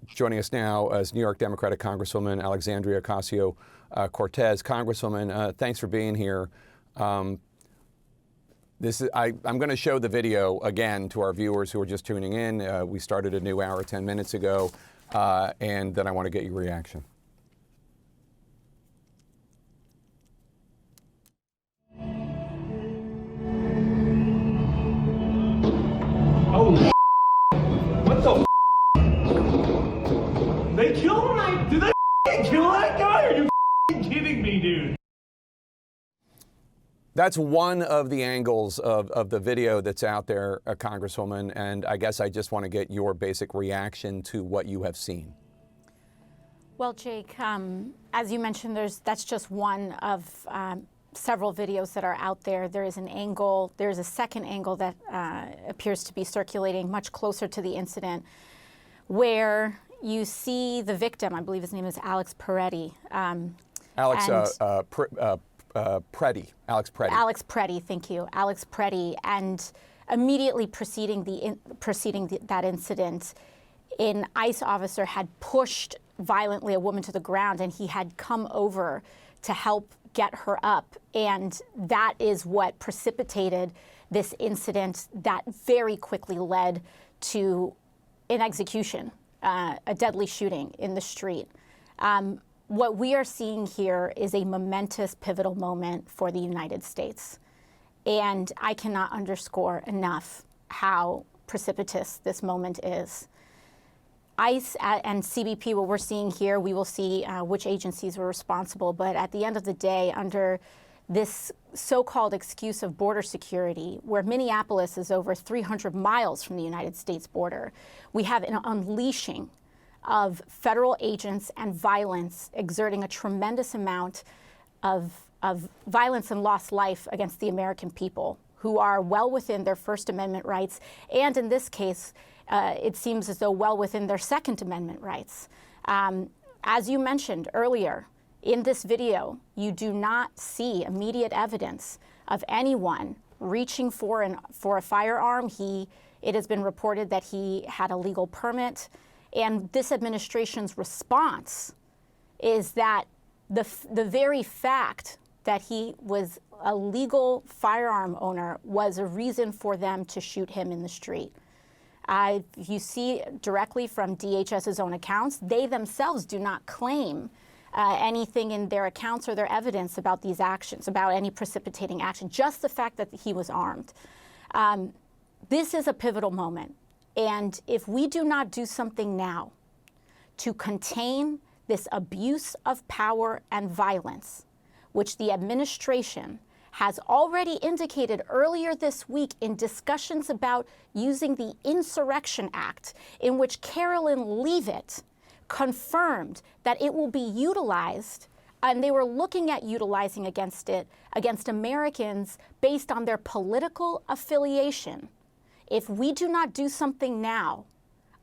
Joining us now is New York Democratic Congresswoman Alexandria Ocsasio-Cortez. Congresswoman, thanks for being here. I'm going to show the video again to our viewers who are just tuning in. We started a new hour 10 minutes ago, and then I want to get your reaction. Oh, what the? They killed him? Did they kill that guy? Are you kidding me, dude? That's one of the angles of the video that's out there, Congresswoman, and I guess I just want to get your basic reaction to what you have seen. Well, Jake, as you mentioned, that's just one of several videos that are out there. There is a second angle that appears to be circulating much closer to the incident, where you see the victim. I believe his name is Alex Prettin. Alex Prettin. Alex Prettin. Alex Prettin, thank you. Alex Prettin. And immediately preceding that incident, an ICE officer had pushed violently a woman to the ground, and he had come over to help get her up. And that is what precipitated this incident that very quickly led to an execution, a deadly shooting in the street. What we are seeing here is a momentous, pivotal moment for the United States. And I cannot underscore enough how precipitous this moment is. ICE and CBP, what we're seeing here, we will see which agencies were responsible. But at the end of the day, under this so-called excuse of border security, where Minneapolis is over 300 miles from the United States border, we have an unleashing of federal agents and violence exerting a tremendous amount of violence and lost life against the American people, who are well within their First Amendment rights, and in this case, it seems as though well within their Second Amendment rights. As you mentioned earlier, in this video, you do not see immediate evidence of anyone reaching for a firearm. It has been reported that he had a legal permit. And this administration's response is that the very fact that he was a legal firearm owner was a reason for them to shoot him in the street. You see directly from DHS's own accounts, they themselves do not claim anything in their accounts or their evidence about these actions, about any precipitating action, just the fact that he was armed. This is a pivotal moment. And if we do not do something now to contain this abuse of power and violence, which the administration has already indicated earlier this week in discussions about using the Insurrection Act, in which Carolyn Leavitt confirmed that it will be utilized, and they were looking at utilizing against Americans based on their political affiliation. If we do not do something now,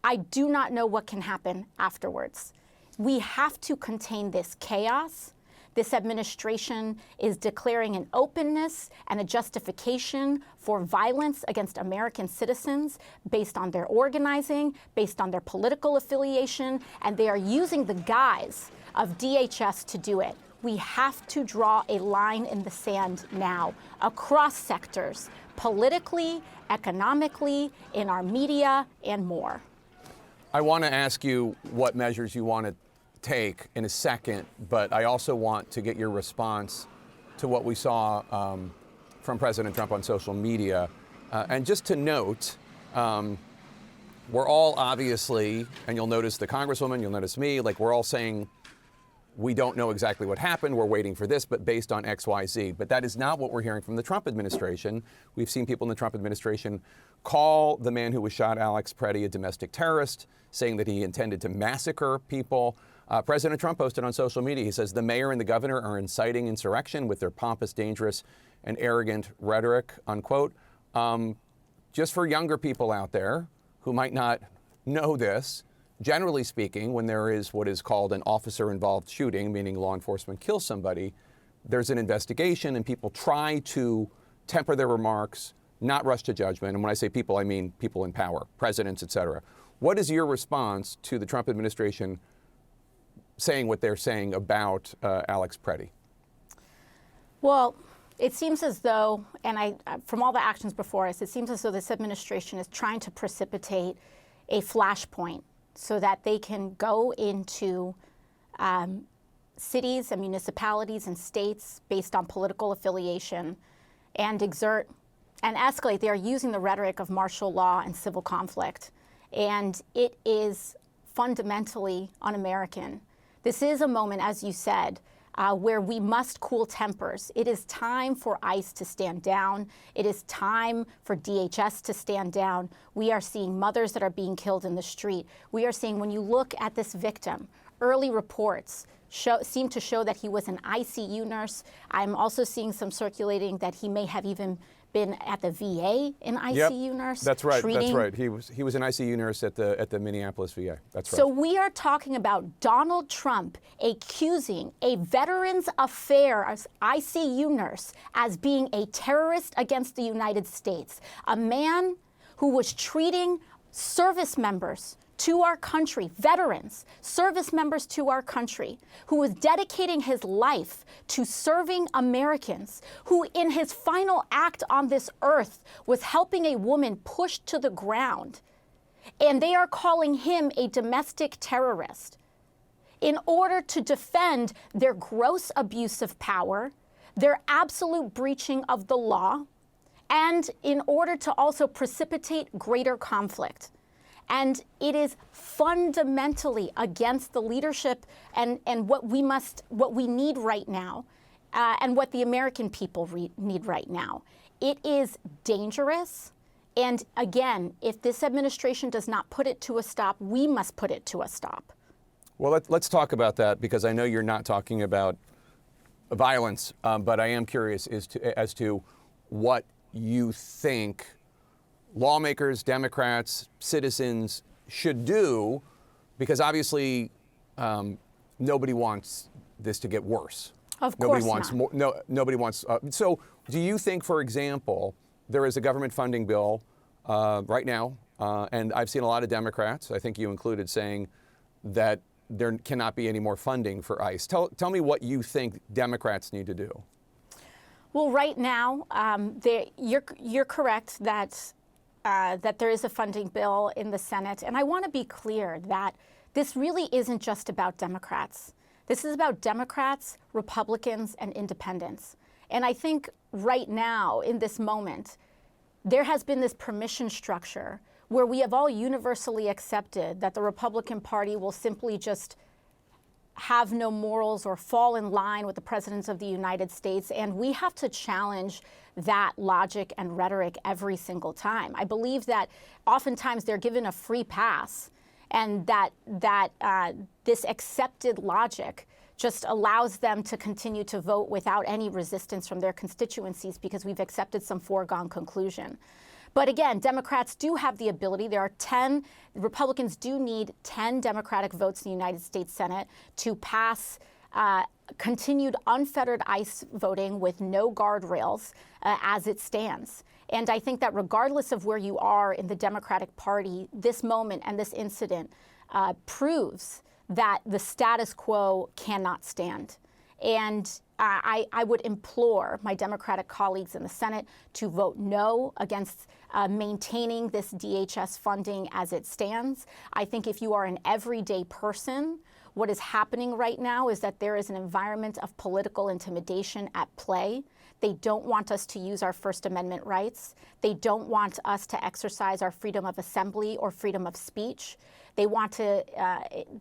I do not know what can happen afterwards. We have to contain this chaos. This administration is declaring an openness and a justification for violence against American citizens based on their organizing, based on their political affiliation, and they are using the guise of DHS to do it. We have to draw a line in the sand now, across sectors, politically, economically, in our media, and more. I want to ask you what measures you want to take in a second, but I also want to get your response to what we saw from President Trump on social media. And just to note, we're all obviously, and you'll notice the Congresswoman, you'll notice me, like we're all saying, we don't know exactly what happened, we're waiting for this, but based on X, Y, Z. But that is not what we're hearing from the Trump administration. We've seen people in the Trump administration call the man who was shot, Alex Prettin, a domestic terrorist, saying that he intended to massacre people. President Trump posted on social media, he says, the mayor and the governor are inciting insurrection with their pompous, dangerous, and arrogant rhetoric, unquote. Just for younger people out there who might not know this, generally speaking, when there is what is called an officer-involved shooting, meaning law enforcement kills somebody, there's an investigation and people try to temper their remarks, not rush to judgment. And when I say people, I mean people in power, presidents, et cetera. What is your response to the Trump administration saying what they're saying about Alex Pretty? Well, it seems as though, and from all the actions before us, it seems as though this administration is trying to precipitate a flashpoint so that they can go into cities and municipalities and states based on political affiliation and exert and escalate. They are using the rhetoric of martial law and civil conflict. And it is fundamentally un-American. This is a moment, as you said, where we must cool tempers. It is time for ICE to stand down. It is time for DHS to stand down. We are seeing mothers that are being killed in the street. We are seeing, when you look at this victim, early reports seem to show that he was an ICU nurse. I'm also seeing some circulating that he may have even been at the VA, an ICU nurse. That's right. Treating. That's right. He was an ICU nurse at the Minneapolis VA. That's right. So we are talking about Donald Trump accusing a Veterans Affairs ICU nurse as being a terrorist against the United States, a man who was treating service members to our country, veterans, service members to our country, who was dedicating his life to serving Americans, who in his final act on this earth was helping a woman pushed to the ground. And they are calling him a domestic terrorist in order to defend their gross abuse of power, their absolute breaching of the law, and in order to also precipitate greater conflict. And it is fundamentally against the leadership and what we need right now, and what the American people need right now. It is dangerous. And again, if this administration does not put it to a stop, we must put it to a stop. Well, let's talk about that, because I know you're not talking about violence, but I am curious as to what you think lawmakers, Democrats, citizens should do, because obviously nobody wants this to get worse. Of Nobody course wants not. more. No, nobody wants. So, do you think, for example, there is a government funding bill right now, and I've seen a lot of Democrats, I think you included, saying that there cannot be any more funding for ICE. Tell me what you think Democrats need to do. Well, right now, you're correct that there is a funding bill in the Senate. And I want to be clear that this really isn't just about Democrats. This is about Democrats, Republicans, and independents. And I think right now, in this moment, there has been this permission structure where we have all universally accepted that the Republican Party will simply just have no morals or fall in line with the presidents of the United States. And we have to challenge that logic and rhetoric every single time. I believe that oftentimes they're given a free pass, and that this accepted logic just allows them to continue to vote without any resistance from their constituencies, because we've accepted some foregone conclusion. But again, Democrats do have the ability. There are 10, Republicans do need 10 Democratic votes in the United States Senate to pass continued unfettered ICE voting with no guardrails as it stands. And I think that regardless of where you are in the Democratic Party, this moment and this incident proves that the status quo cannot stand. And I would implore my Democratic colleagues in the Senate to vote no against maintaining this DHS funding as it stands. I think if you are an everyday person, what is happening right now is that there is an environment of political intimidation at play. They don't want us to use our First Amendment rights. They don't want us to exercise our freedom of assembly or freedom of speech. They want to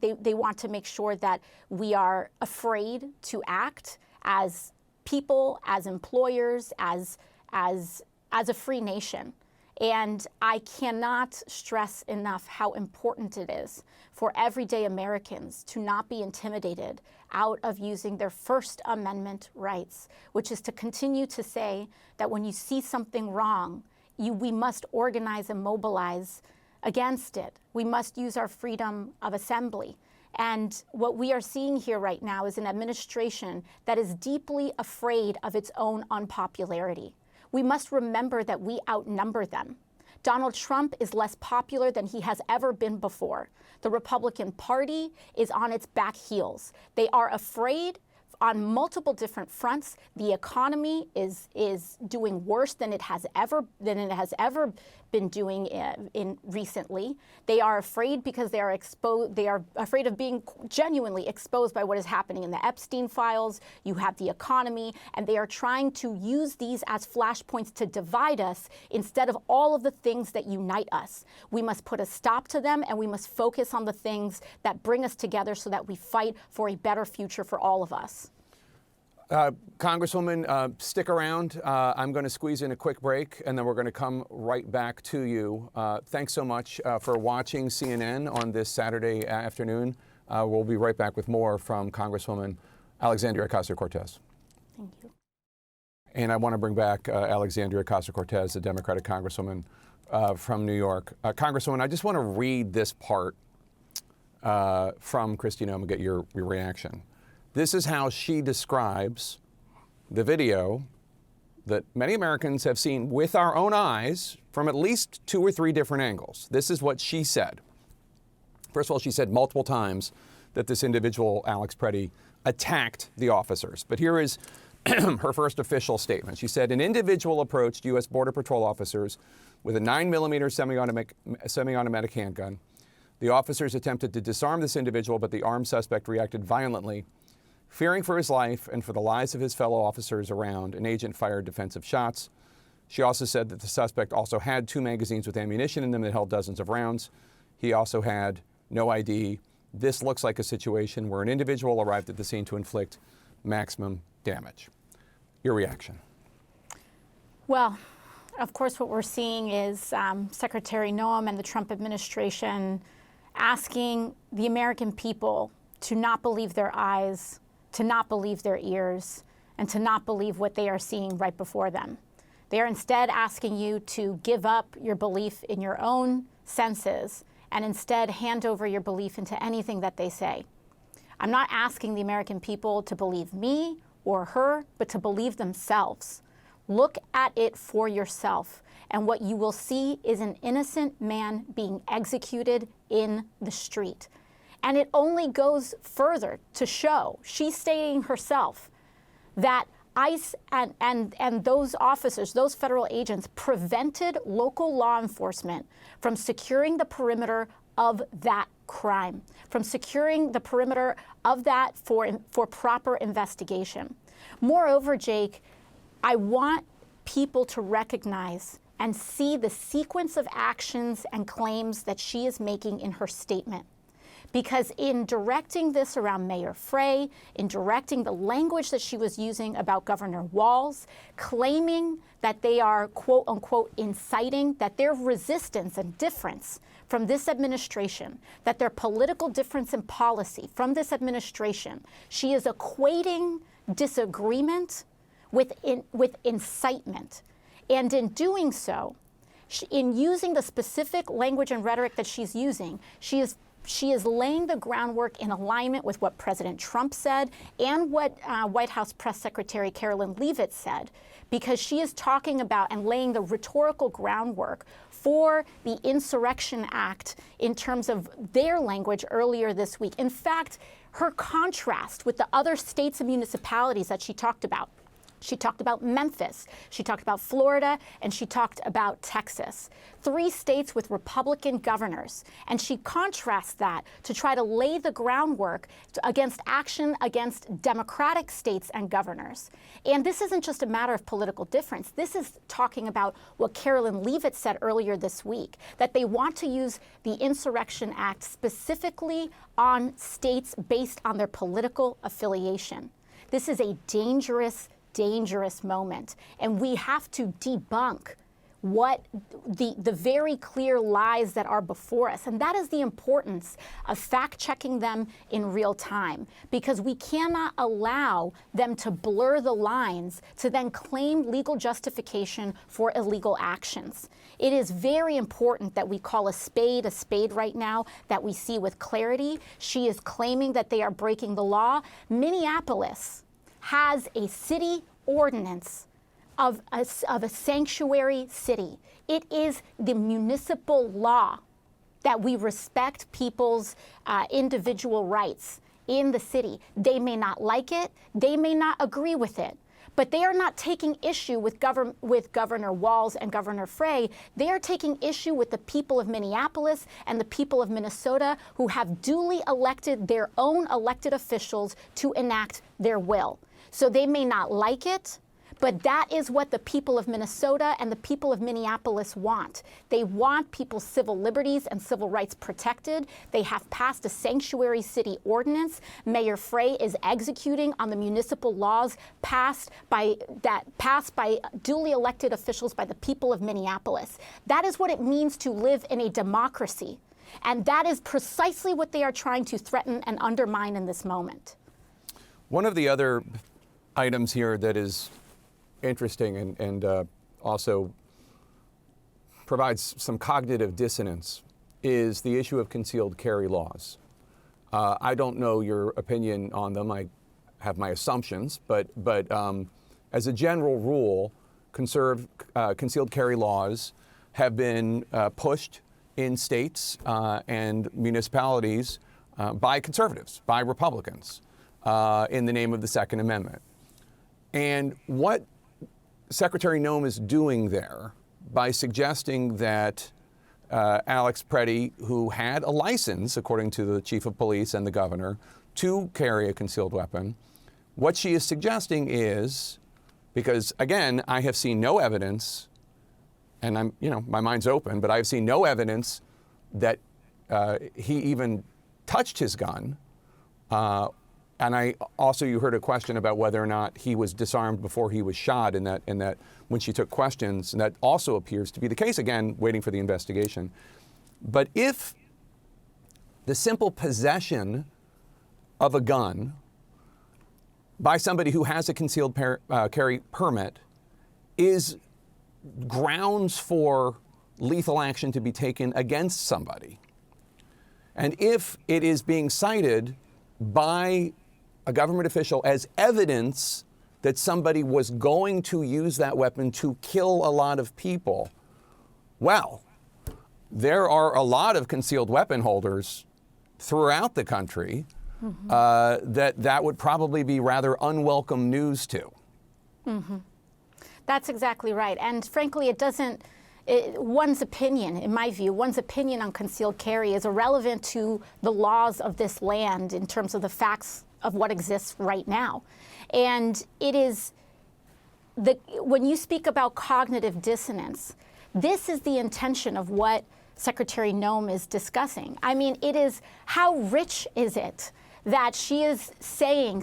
they want to make sure that we are afraid to act as people, as employers, as a free nation. And I cannot stress enough how important it is for everyday Americans to not be intimidated out of using their First Amendment rights, which is to continue to say that when you see something wrong, we must organize and mobilize against it. We must use our freedom of assembly. And what we are seeing here right now is an administration that is deeply afraid of its own unpopularity. We must remember that we outnumber them. Donald Trump is less popular than he has ever been before. The Republican Party is on its back heels. They are afraid on multiple different fronts. The economy is doing worse than it has ever been doing in recently. They are afraid because they are exposed. They are afraid of being genuinely exposed by what is happening in the Epstein files. You have the economy, and they are trying to use these as flashpoints to divide us instead of all of the things that unite us. We must put a stop to them, and we must focus on the things that bring us together so that we fight for a better future for all of us. Congresswoman, stick around. I'm going to squeeze in a quick break, and then we're going to come right back to you. Thanks so much for watching CNN on this Saturday afternoon. We'll be right back with more from Congresswoman Alexandria Ocasio-Cortez. Thank you. And I want to bring back Alexandria Ocasio-Cortez, the Democratic Congresswoman from New York. Congresswoman, I just want to read this part from Christine and get your reaction. This is how she describes the video that many Americans have seen with our own eyes from at least 2 or 3 different angles. This is what she said. First of all, she said multiple times that this individual, Alex Prettin, attacked the officers. But here is her first official statement. She said, an individual approached U.S. Border Patrol officers with a 9mm semi-automatic handgun. The officers attempted to disarm this individual, but the armed suspect reacted violently. Fearing for his life and for the lives of his fellow officers around, an agent fired defensive shots. She also said that the suspect also had 2 magazines with ammunition in them that held dozens of rounds. He also had no ID. This looks like a situation where an individual arrived at the scene to inflict maximum damage. Your reaction? Well, of course, what we're seeing is Secretary Noem and the Trump administration asking the American people to not believe their eyes, to not believe their ears, and to not believe what they are seeing right before them. They are instead asking you to give up your belief in your own senses and instead hand over your belief into anything that they say. I'm not asking the American people to believe me or her, but to believe themselves. Look at it for yourself, and what you will see is an innocent man being executed in the street. And it only goes further to show, she's stating herself, that ICE and those officers, those federal agents, prevented local law enforcement from securing the perimeter of that crime, from securing the perimeter of that for proper investigation. Moreover, Jake, I want people to recognize and see the sequence of actions and claims that she is making in her statement. Because in directing this around Mayor Frey, in directing the language that she was using about Governor Walz, claiming that they are, quote unquote, inciting, that their resistance and difference from this administration, that their political difference in policy from this administration, she is equating disagreement with incitement. And in doing so, in using the specific language and rhetoric that she's using, she is laying the groundwork in alignment with what President Trump said and what White House Press Secretary Carolyn Leavitt said, because she is talking about and laying the rhetorical groundwork for the Insurrection Act in terms of their language earlier this week. In fact, her contrast with the other states and municipalities that she talked about. She talked about Memphis, she talked about Florida, and she talked about Texas. 3 states with Republican governors. And she contrasts that to try to lay the groundwork against action against Democratic states and governors. And this isn't just a matter of political difference. This is talking about what Carolyn Leavitt said earlier this week, that they want to use the Insurrection Act specifically on states based on their political affiliation. This is a dangerous moment, and we have to debunk what the very clear lies that are before us. And that is the importance of fact-checking them in real time, because we cannot allow them to blur the lines to then claim legal justification for illegal actions. It is very important that we call a spade right now, that we see with clarity. She is claiming that they are breaking the law. Minneapolis has a city ordinance of a sanctuary city. It is the municipal law that we respect people's individual rights in the city. They may not like it, they may not agree with it, but they are not taking issue with Governor Walz and Governor Frey. They are taking issue with the people of Minneapolis and the people of Minnesota who have duly elected their own elected officials to enact their will. So they may not like it, but that is what the people of Minnesota and the people of Minneapolis want. They want people's civil liberties and civil rights protected. They have passed a sanctuary city ordinance. Mayor Frey is executing on the municipal laws passed by duly elected officials by the people of Minneapolis. That is what it means to live in a democracy. And that is precisely what they are trying to threaten and undermine in this moment. One of the other items here that is interesting and also provides some cognitive dissonance is the issue of concealed carry laws. I don't know your opinion on them. I have my assumptions, but as a general rule, concealed carry laws have been pushed in states and municipalities by conservatives, by Republicans, in the name of the Second Amendment. And what Secretary Noem is doing there by suggesting that Alex Prettin, who had a license, according to the chief of police and the governor, to carry a concealed weapon, what she is suggesting is, because again, I have seen no evidence, and my mind's open, but I've seen no evidence that he even touched his gun. And you heard a question about whether or not he was disarmed before he was shot in that when she took questions, and that also appears to be the case, again, waiting for the investigation. But if the simple possession of a gun by somebody who has a concealed carry permit is grounds for lethal action to be taken against somebody, and if it is being cited by a government official as evidence that somebody was going to use that weapon to kill a lot of people, well, there are a lot of concealed weapon holders throughout the country that would probably be rather unwelcome news to. That's exactly right. And frankly, one's opinion, in my view, one's opinion on concealed carry is irrelevant to the laws of this land in terms of the facts of what exists right now. And it is, when you speak about cognitive dissonance, this is the intention of what Secretary Noem is discussing. I mean, it is, how rich is it that she is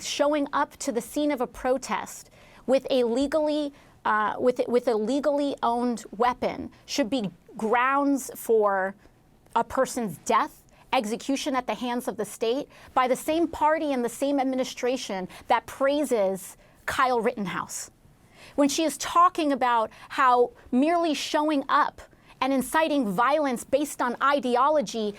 showing up to the scene of a protest with a legally owned weapon should be grounds for a person's death, execution at the hands of the state, by the same party and the same administration that praises Kyle Rittenhouse. When she is talking about how merely showing up and inciting violence based on ideology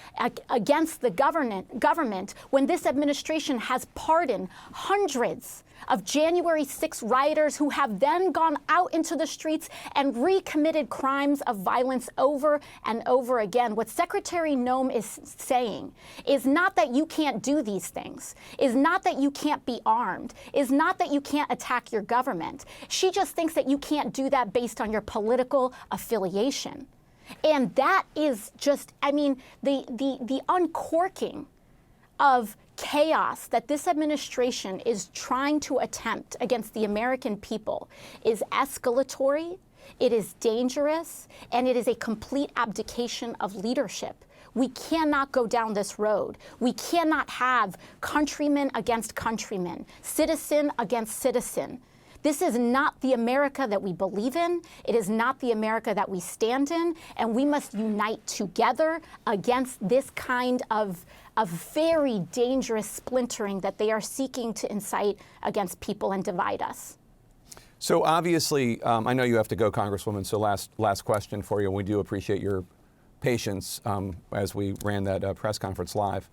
against the government, when this administration has pardoned hundreds of January 6 rioters who have then gone out into the streets and recommitted crimes of violence over and over again. What Secretary Noem is saying is not that you can't do these things, is not that you can't be armed, is not that you can't attack your government. She just thinks that you can't do that based on your political affiliation. And that is just, I mean, the uncorking of chaos that this administration is trying to attempt against the American people is escalatory, it is dangerous, and it is a complete abdication of leadership. We cannot go down this road. We cannot have countrymen against countrymen, citizen against citizen. This is not the America that we believe in. It is not the America that we stand in, and we must unite together against this kind of very dangerous splintering that they are seeking to incite against people and divide us. So obviously, I know you have to go, Congresswoman, so last question for you, and we do appreciate your patience as we ran that press conference live.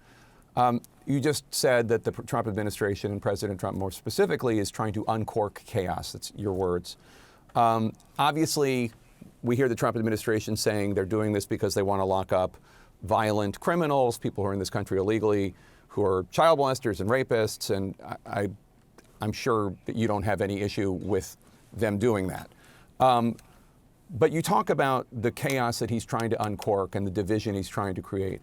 You just said that the Trump administration and President Trump more specifically is trying to uncork chaos. That's your words. Obviously, we hear the Trump administration saying they're doing this because they want to lock up violent criminals, people who are in this country illegally, who are child molesters and rapists, and I'm sure that you don't have any issue with them doing that. But you talk about the chaos that he's trying to uncork and the division he's trying to create.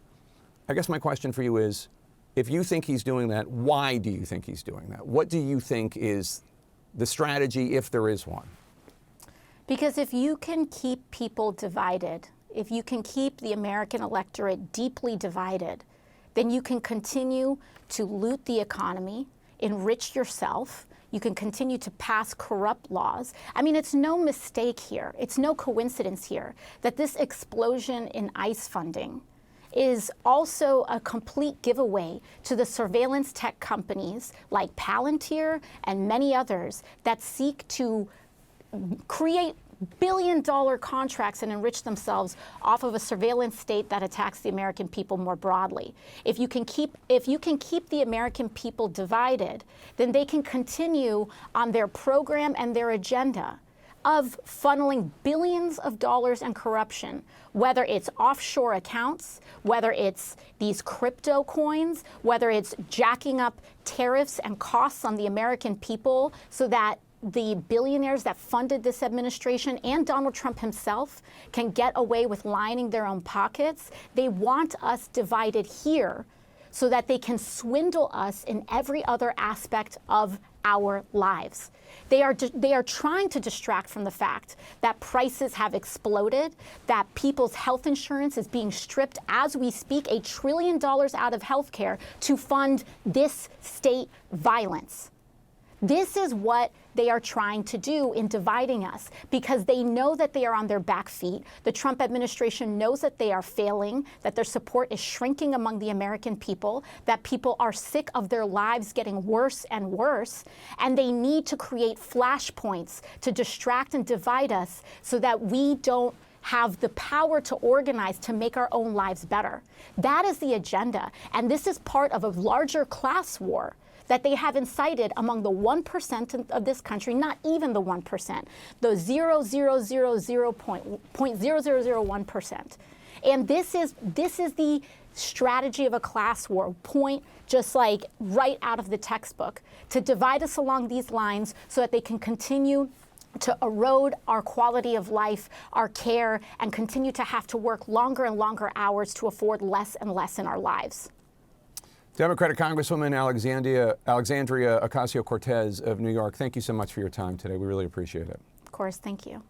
I guess my question for you is, if you think he's doing that, why do you think he's doing that? What do you think is the strategy, if there is one? Because if you can keep people divided, if you can keep the American electorate deeply divided, then you can continue to loot the economy, enrich yourself. You can continue to pass corrupt laws. I mean, it's no mistake here. It's no coincidence here that this explosion in ICE funding is also a complete giveaway to the surveillance tech companies like Palantir and many others that seek to create billion-dollar contracts and enrich themselves off of a surveillance state that attacks the American people more broadly. If you can keep the American people divided, then they can continue on their program and their agenda of funneling billions of dollars in corruption, whether it's offshore accounts, whether it's these crypto coins, whether it's jacking up tariffs and costs on the American people so that the billionaires that funded this administration and Donald Trump himself can get away with lining their own pockets. They want us divided here so that they can swindle us in every other aspect of our lives. They are trying to distract from the fact that prices have exploded, that people's health insurance is being stripped as we speak, $1 trillion out of healthcare to fund this state violence. This is what they are trying to do in dividing us because they know that they are on their back feet. The Trump administration knows that they are failing, that their support is shrinking among the American people, that people are sick of their lives getting worse and worse, and they need to create flashpoints to distract and divide us so that we don't have the power to organize to make our own lives better. That is the agenda, and this is part of a larger class war that they have incited among the 1% of this country, not even the 1%, the 0.0001%. And this is the strategy of a class war, point just like right out of the textbook, to divide us along these lines so that they can continue to erode our quality of life, our care, and continue to have to work longer and longer hours to afford less and less in our lives. Democratic Congresswoman Alexandria Ocasio-Cortez of New York, thank you so much for your time today. We really appreciate it. Of course, thank you.